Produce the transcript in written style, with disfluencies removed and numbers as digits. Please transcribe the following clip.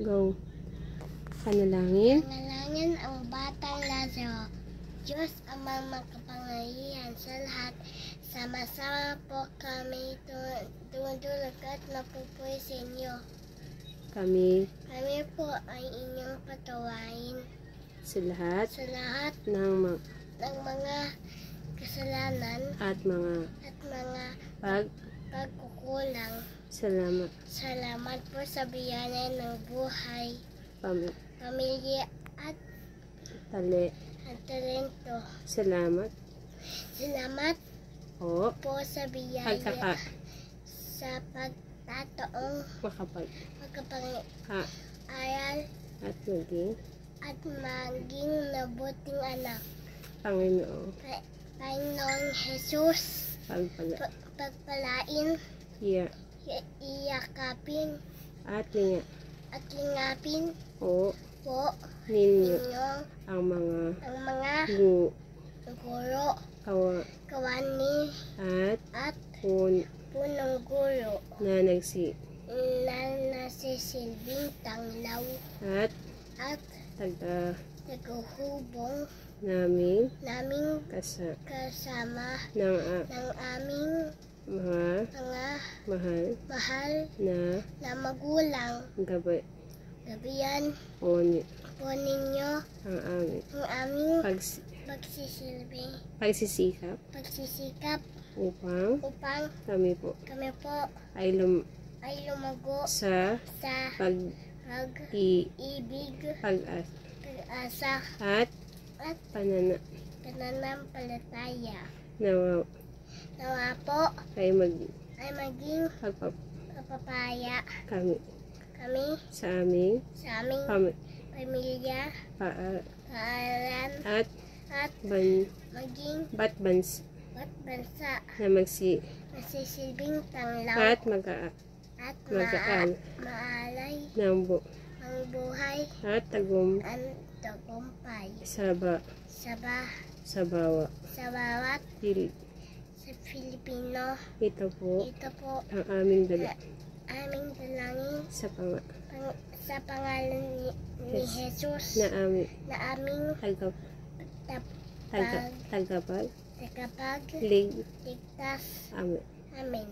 Go. Panalangin. Panalangin ang batang Lazaro. Diyos Amang makapangyarihan sa lahat, sama-sama po kami dumudulog at napupuwi sa inyo. Kami po ay inyong patawarin sa lahat ng mga kasalanan at mga pagkukulang. Salamat po sa biyaya ng buhay, pamilya at talento. Salamat po sa biyaya sa pagtataong makapag-aral at maging mabuting anak. Panginoong Jesus, pagpalain, iyakapin at lingapin po ninyo ninyo ang mga guro, kawani at punong guro na nasisilbing tanglaw at taguhubong naming kasama ng aming mga mahal na magulang. Gabihan po ninyo ang aming pagsisikap upang kami po ay lumago sa pag-ibig, pag-asa at pananampalataya. Nawa po ay maging pagpapaya kami sa aming pamilya, paaralan at maging bansa na magsisilbing tanglaw at maalay ng buhay at tagumpay sa bawat Pilipino. Ito po ang aming dalangin sa pangalan ni Jesus na aming tagapagligtas. Amen.